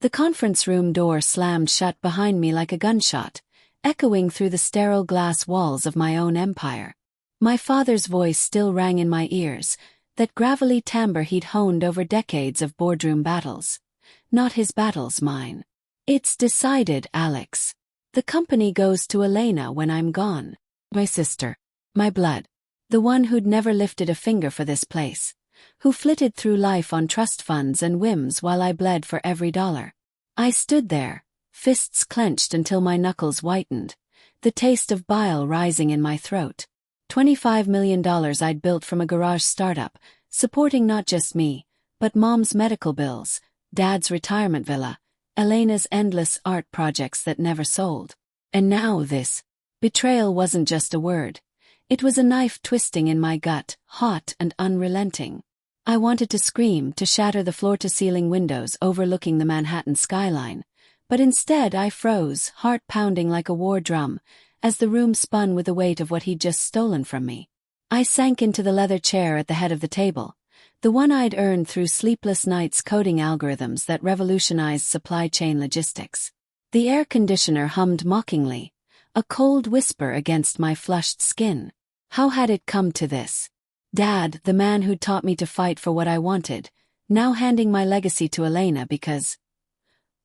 The conference room door slammed shut behind me like a gunshot, echoing through the sterile glass walls of my own empire. My father's voice still rang in my ears, that gravelly timbre he'd honed over decades of boardroom battles. Not his battles, mine. It's decided, Alex. The company goes to Elena when I'm gone. My sister. My blood. The one who'd never lifted a finger for this place. Who flitted through life on trust funds and whims while I bled for every dollar. I stood there, fists clenched until my knuckles whitened, the taste of bile rising in my throat. $25 million I'd built from a garage startup, supporting not just me, but Mom's medical bills, Dad's retirement villa, Elena's endless art projects that never sold. And now this. Betrayal wasn't just a word. It was a knife twisting in my gut, hot and unrelenting. I wanted to scream, to shatter the floor-to-ceiling windows overlooking the Manhattan skyline, but instead I froze, heart pounding like a war drum, as the room spun with the weight of what he'd just stolen from me. I sank into the leather chair at the head of the table, the one I'd earned through sleepless nights coding algorithms that revolutionized supply chain logistics. The air conditioner hummed mockingly, a cold whisper against my flushed skin. How had it come to this? Dad, the man who'd taught me to fight for what I wanted, now handing my legacy to Elena because...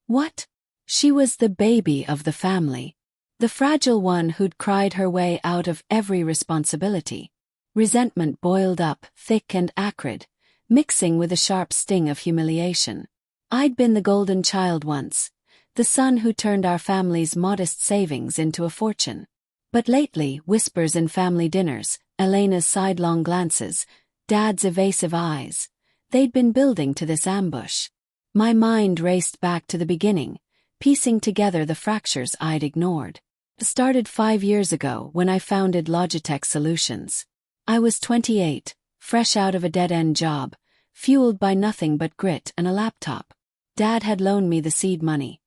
What? She was the baby of the family. The fragile one who'd cried her way out of every responsibility. Resentment boiled up, thick and acrid, mixing with a sharp sting of humiliation. I'd been the golden child once, the son who turned our family's modest savings into a fortune. But lately, whispers in family dinners, Elena's sidelong glances, Dad's evasive eyes, they'd been building to this ambush. My mind raced back to the beginning, piecing together the fractures I'd ignored. It started 5 years ago when I founded Logitech Solutions. I was 28, fresh out of a dead-end job, fueled by nothing but grit and a laptop. Dad had loaned me the seed money,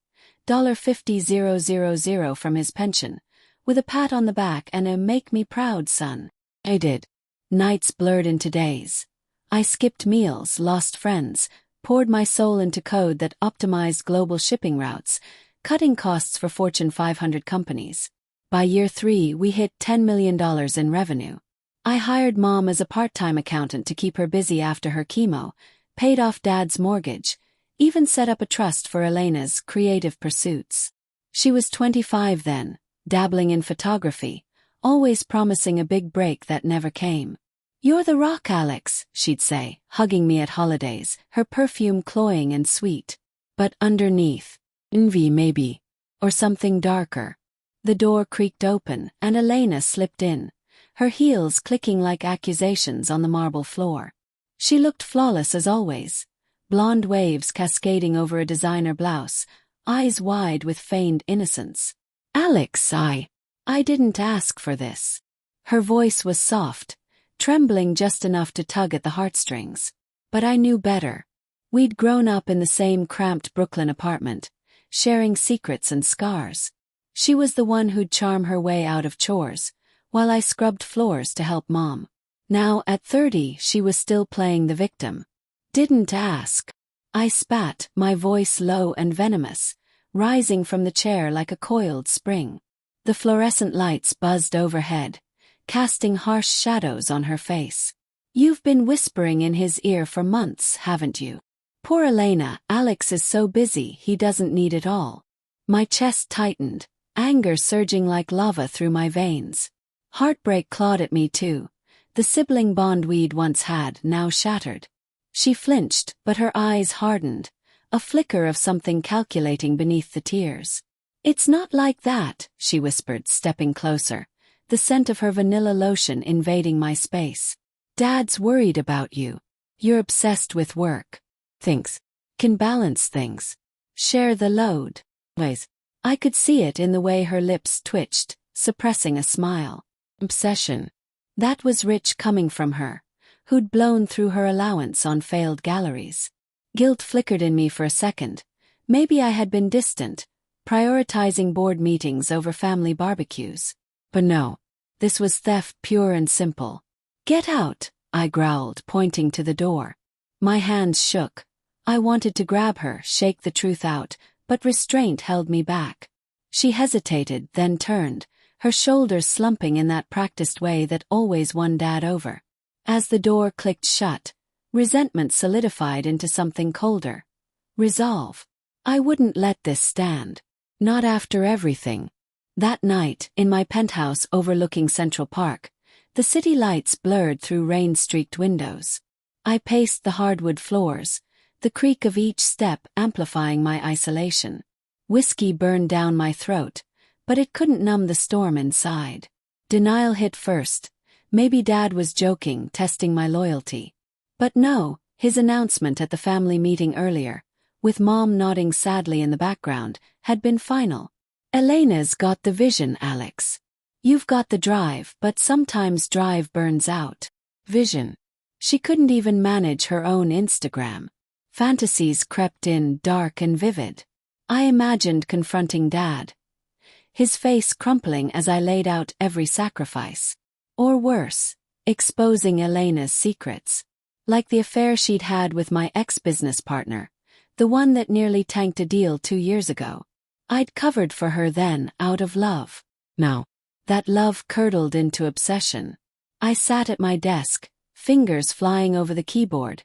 $50,000 from his pension, with a pat on the back and a "make me proud, son." I did. Nights blurred into days. I skipped meals, lost friends, poured my soul into code that optimized global shipping routes, cutting costs for Fortune 500 companies. By year 3, we hit $10 million in revenue. I hired Mom as a part-time accountant to keep her busy after her chemo, paid off Dad's mortgage, even set up a trust for Elena's creative pursuits. She was 25 then, dabbling in photography, always promising a big break that never came. "You're the rock, Alex," she'd say, hugging me at holidays, her perfume cloying and sweet. But underneath, envy maybe, or something darker. The door creaked open, and Elena slipped in, her heels clicking like accusations on the marble floor. She looked flawless as always, blonde waves cascading over a designer blouse, eyes wide with feigned innocence. "Alex, I didn't ask for this." Her voice was soft, trembling just enough to tug at the heartstrings. But I knew better. We'd grown up in the same cramped Brooklyn apartment, sharing secrets and scars. She was the one who'd charm her way out of chores, while I scrubbed floors to help Mom. Now, at 30, she was still playing the victim. "Didn't ask." I spat, my voice low and venomous, rising from the chair like a coiled spring. The fluorescent lights buzzed overhead, casting harsh shadows on her face. "You've been whispering in his ear for months, haven't you? Poor Elena, Alex is so busy he doesn't need it all." My chest tightened, anger surging like lava through my veins. Heartbreak clawed at me too, the sibling bond we'd once had now shattered. She flinched, but her eyes hardened, a flicker of something calculating beneath the tears. "It's not like that," she whispered, stepping closer, the scent of her vanilla lotion invading my space. "Dad's worried about you. You're obsessed with work. Thinks can balance things. Share the load." Ways. I could see it in the way her lips twitched, suppressing a smile. Obsession. That was rich coming from her, who'd blown through her allowance on failed galleries. Guilt flickered in me for a second. Maybe I had been distant, prioritizing board meetings over family barbecues. But no, this was theft pure and simple. "Get out," I growled, pointing to the door. My hands shook. I wanted to grab her, shake the truth out, but restraint held me back. She hesitated, then turned, her shoulders slumping in that practiced way that always won Dad over. As the door clicked shut, resentment solidified into something colder. Resolve. I wouldn't let this stand. Not after everything. That night, in my penthouse overlooking Central Park, the city lights blurred through rain-streaked windows. I paced the hardwood floors, the creak of each step amplifying my isolation. Whiskey burned down my throat, but it couldn't numb the storm inside. Denial hit first. Maybe Dad was joking, testing my loyalty. But no, his announcement at the family meeting earlier, with Mom nodding sadly in the background, had been final. Elena's got the vision, Alex. You've got the drive, but sometimes drive burns out. Vision. She couldn't even manage her own Instagram. Fantasies crept in, dark and vivid. I imagined confronting Dad, his face crumpling as I laid out every sacrifice. Or worse, exposing Elena's secrets. Like the affair she'd had with my ex-business partner, the one that nearly tanked a deal 2 years ago. I'd covered for her then, out of love. Now, that love curdled into obsession. I sat at my desk, fingers flying over the keyboard,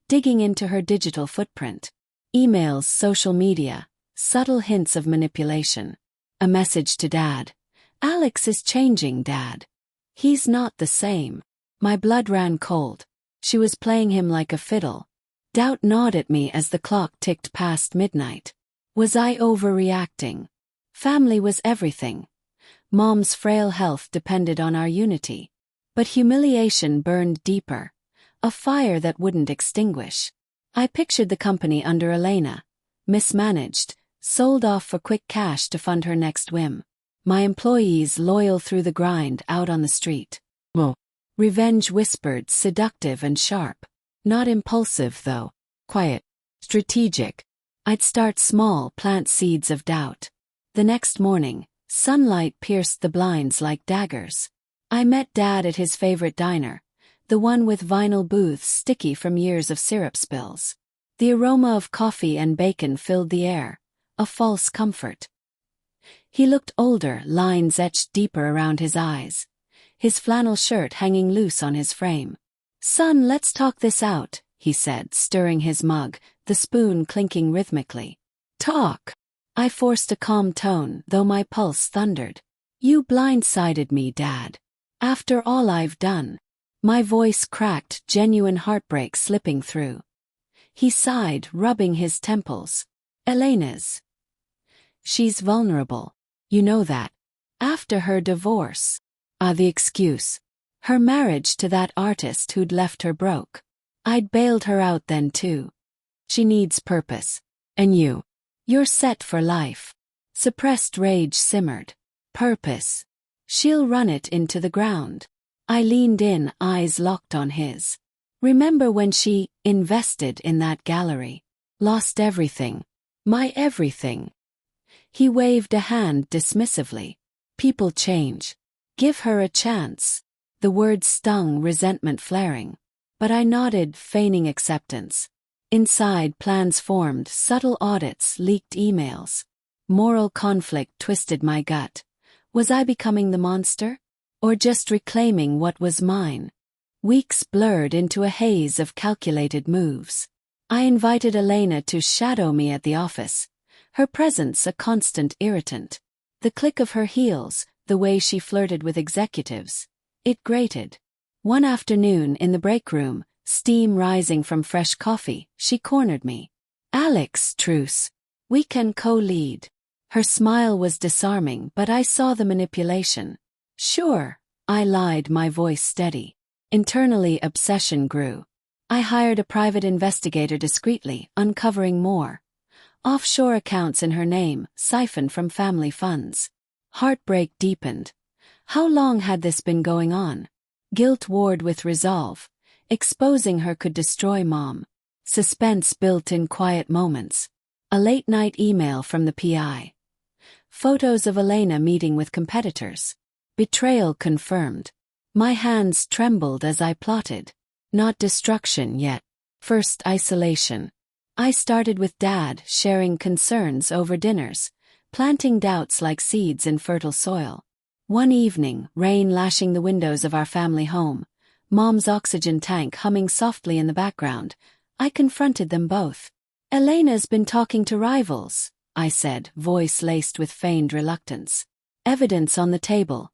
digging into her digital footprint. Emails, social media, subtle hints of manipulation. A message to Dad. Alex is changing, Dad. He's not the same. My blood ran cold. She was playing him like a fiddle. Doubt gnawed at me as the clock ticked past midnight. Was I overreacting? Family was everything. Mom's frail health depended on our unity. But humiliation burned deeper. A fire that wouldn't extinguish. I pictured the company under Elena. Mismanaged, sold off for quick cash to fund her next whim. My employees loyal through the grind out on the street. Revenge whispered, seductive and sharp. Not impulsive, though. Quiet. Strategic. I'd start small, plant seeds of doubt. The next morning, sunlight pierced the blinds like daggers. I met Dad at his favorite diner, the one with vinyl booths sticky from years of syrup spills. The aroma of coffee and bacon filled the air, a false comfort. He looked older, lines etched deeper around his eyes, his flannel shirt hanging loose on his frame. "Son, let's talk this out," he said, stirring his mug, the spoon clinking rhythmically. "Talk." I forced a calm tone, though my pulse thundered. "You blindsided me, Dad. After all I've done." My voice cracked, genuine heartbreak slipping through. He sighed, rubbing his temples. "Elena's. She's vulnerable. You know that. After her divorce." The excuse. Her marriage to that artist who'd left her broke. I'd bailed her out then too. She needs purpose. And you're set for life. Suppressed rage simmered. Purpose. She'll run it into the ground. I leaned in, eyes locked on his. Remember when she invested in that gallery? Lost everything. My everything. He waved a hand dismissively. People change. Give her a chance. The words stung, resentment flaring. But I nodded, feigning acceptance. Inside, plans formed, subtle audits, leaked emails. Moral conflict twisted my gut. Was I becoming the monster? Or just reclaiming what was mine? Weeks blurred into a haze of calculated moves. I invited Elena to shadow me at the office. Her presence a constant irritant. The click of her heels, the way she flirted with executives. It grated. One afternoon in the break room, steam rising from fresh coffee, she cornered me. "Alex, truce. We can co-lead." Her smile was disarming, but I saw the manipulation. "Sure," I lied, my voice steady. Internally, obsession grew. I hired a private investigator discreetly, uncovering more. Offshore accounts in her name, siphoned from family funds. Heartbreak deepened. How long had this been going on? Guilt warred with resolve. Exposing her could destroy Mom. Suspense built in quiet moments. A late-night email from the PI. Photos of Elena meeting with competitors. Betrayal confirmed. My hands trembled as I plotted. Not destruction yet. First isolation. I started with Dad, sharing concerns over dinners, planting doubts like seeds in fertile soil. One evening, rain lashing the windows of our family home, Mom's oxygen tank humming softly in the background, I confronted them both. "Elena's been talking to rivals," I said, voice laced with feigned reluctance. Evidence on the table.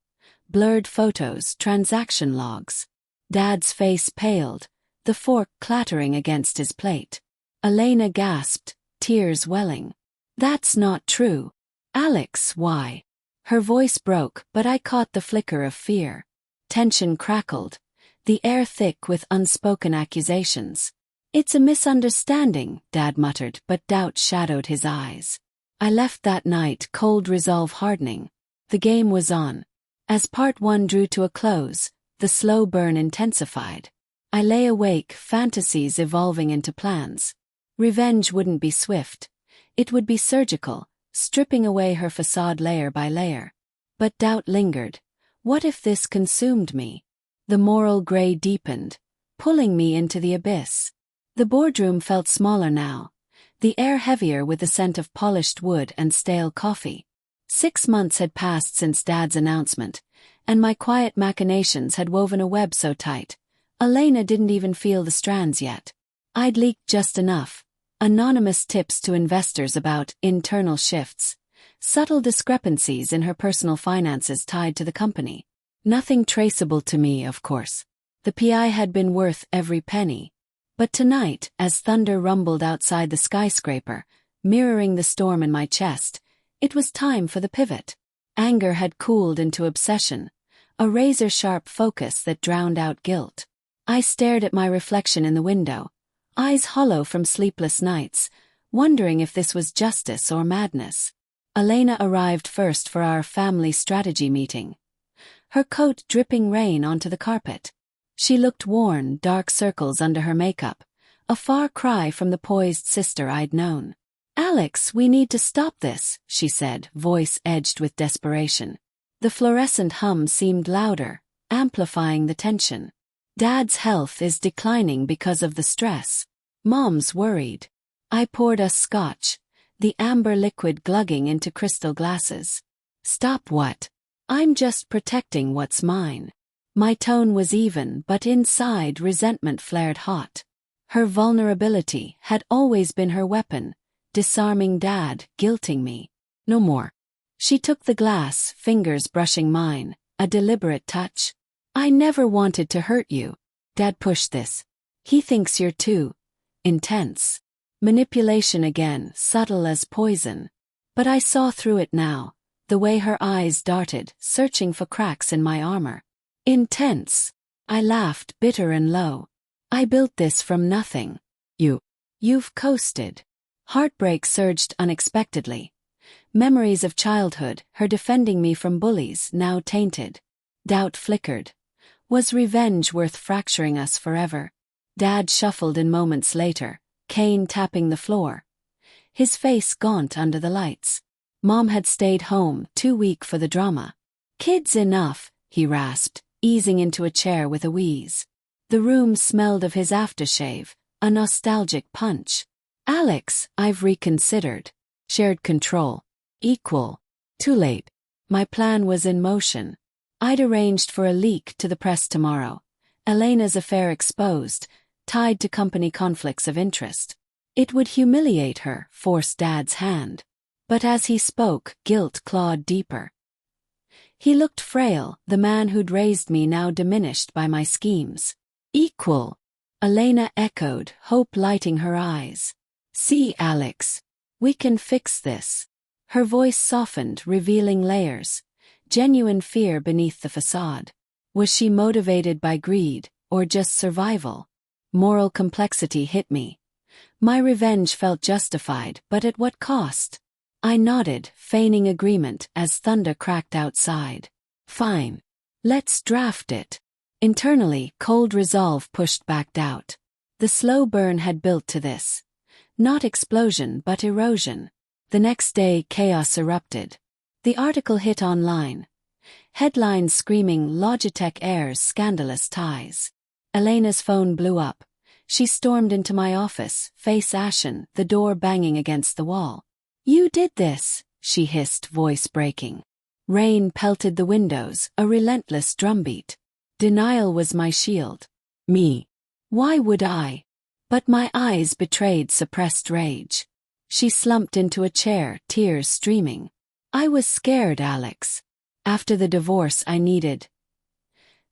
Blurred photos, transaction logs. Dad's face paled, the fork clattering against his plate. Elena gasped, tears welling. "That's not true. Alex, why?" Her voice broke, but I caught the flicker of fear. Tension crackled, the air thick with unspoken accusations. "It's a misunderstanding," Dad muttered, but doubt shadowed his eyes. I left that night, cold resolve hardening. The game was on. As part 1 drew to a close, the slow burn intensified. I lay awake, fantasies evolving into plans. Revenge wouldn't be swift. It would be surgical, stripping away her facade layer by layer. But doubt lingered. What if this consumed me? The moral gray deepened, pulling me into the abyss. The boardroom felt smaller now, the air heavier with the scent of polished wood and stale coffee. 6 months had passed since Dad's announcement, and my quiet machinations had woven a web so tight, Elena didn't even feel the strands yet. I'd leaked just enough. Anonymous tips to investors about internal shifts, subtle discrepancies in her personal finances tied to the company. Nothing traceable to me, of course. The PI had been worth every penny. But tonight, as thunder rumbled outside the skyscraper, mirroring the storm in my chest, it was time for the pivot. Anger had cooled into obsession, a razor-sharp focus that drowned out guilt. I stared at my reflection in the window, eyes hollow from sleepless nights, wondering if this was justice or madness. Elena arrived first for our family strategy meeting. Her coat dripping rain onto the carpet. She looked worn, dark circles under her makeup, a far cry from the poised sister I'd known. "Alex, we need to stop this," she said, voice edged with desperation. The fluorescent hum seemed louder, amplifying the tension. "Dad's health is declining because of the stress. Mom's worried." I poured us scotch, the amber liquid glugging into crystal glasses. "Stop what? I'm just protecting what's mine." My tone was even, but inside resentment flared hot. Her vulnerability had always been her weapon, disarming Dad, guilting me. "No more." She took the glass, fingers brushing mine, a deliberate touch. "I never wanted to hurt you. Dad pushed this. He thinks you're too intense." Manipulation again, subtle as poison. But I saw through it now, the way her eyes darted, searching for cracks in my armor. "Intense." I laughed, bitter and low. "I built this from nothing. You've coasted." Heartbreak surged unexpectedly. Memories of childhood, her defending me from bullies, now tainted. Doubt flickered. Was revenge worth fracturing us forever? Dad shuffled in moments later, cane tapping the floor. His face gaunt under the lights. Mom had stayed home, too weak for the drama. "Kids enough," he rasped, easing into a chair with a wheeze. The room smelled of his aftershave, a nostalgic punch. "Alex, I've reconsidered. Shared control. Equal. Too late." My plan was in motion. I'd arranged for a leak to the press tomorrow. Elena's affair exposed, tied to company conflicts of interest. It would humiliate her, force Dad's hand. But as he spoke, guilt clawed deeper. He looked frail, the man who'd raised me now diminished by my schemes. "Equal," Elena echoed, hope lighting her eyes. "See, Alex. We can fix this." Her voice softened, revealing layers. Genuine fear beneath the facade. Was she motivated by greed, or just survival? Moral complexity hit me. My revenge felt justified, but at what cost? I nodded, feigning agreement, as thunder cracked outside. "Fine. Let's draft it." Internally, cold resolve pushed back doubt. The slow burn had built to this. Not explosion, but erosion. The next day, chaos erupted. The article hit online. Headlines screaming Logitech airs scandalous ties. Elena's phone blew up. She stormed into my office, face ashen, the door banging against the wall. "You did this," she hissed, voice breaking. Rain pelted the windows, a relentless drumbeat. Denial was my shield. Me. Why would I? But my eyes betrayed suppressed rage. She slumped into a chair, tears streaming. "I was scared, Alex. After the divorce I needed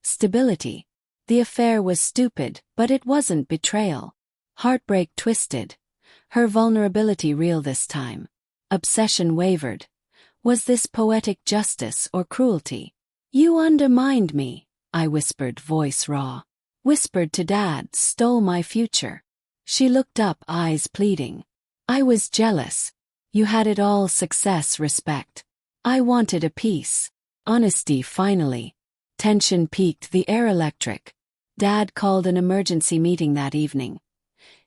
stability. The affair was stupid, but it wasn't betrayal." Heartbreak twisted. Her vulnerability real this time. Obsession wavered. Was this poetic justice or cruelty? "You undermined me," I whispered, voice raw. "Whispered to Dad, stole my future." She looked up, eyes pleading. "I was jealous. You had it all, success, respect. I wanted a peace. Honesty, finally." Tension peaked, the air electric. Dad called an emergency meeting that evening.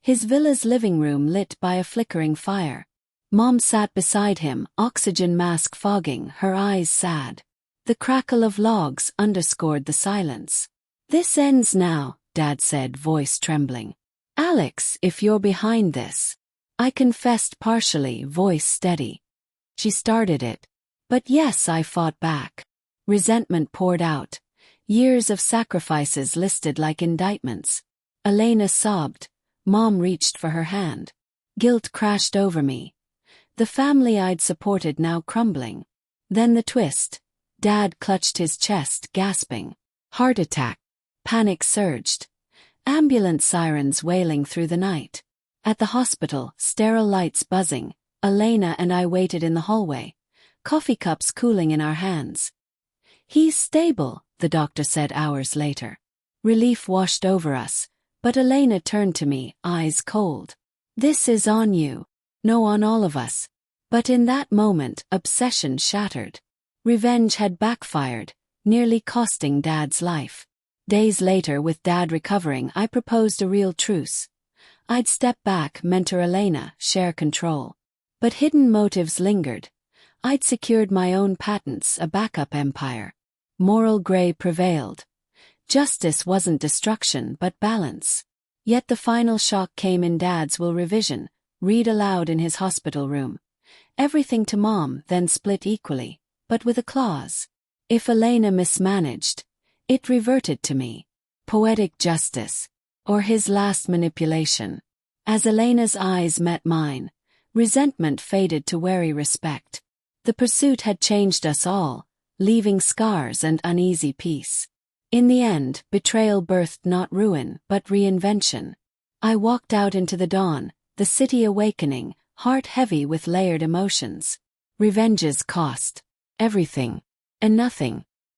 His villa's living room lit by a flickering fire. Mom sat beside him, oxygen mask fogging, her eyes sad. The crackle of logs underscored the silence. "This ends now," Dad said, voice trembling. "Alex, if you're behind this." I confessed partially, voice steady. "She started it." But yes, I fought back. Resentment poured out. Years of sacrifices listed like indictments. Elena sobbed. Mom reached for her hand. Guilt crashed over me. The family I'd supported now crumbling. Then the twist. Dad clutched his chest, gasping. Heart attack. Panic surged. Ambulance sirens wailing through the night. At the hospital, sterile lights buzzing, Elena and I waited in the hallway, coffee cups cooling in our hands. "He's stable," the doctor said hours later. Relief washed over us, but Elena turned to me, eyes cold. "This is on you." No, on all of us. But in that moment, obsession shattered. Revenge had backfired, nearly costing Dad's life. Days later, with Dad recovering, I proposed a real truce. I'd step back, mentor Elena, share control. But hidden motives lingered. I'd secured my own patents, a backup empire. Moral gray prevailed. Justice wasn't destruction, but balance. Yet the final shock came in Dad's will revision, read aloud in his hospital room. Everything to Mom, then split equally, but with a clause. If Elena mismanaged, it reverted to me. Poetic justice. Or his last manipulation. As Elena's eyes met mine, resentment faded to wary respect. The pursuit had changed us all, leaving scars and uneasy peace. In the end, betrayal birthed not ruin, but reinvention. I walked out into the dawn, the city awakening, heart heavy with layered emotions. Revenge's cost. Everything. And nothing.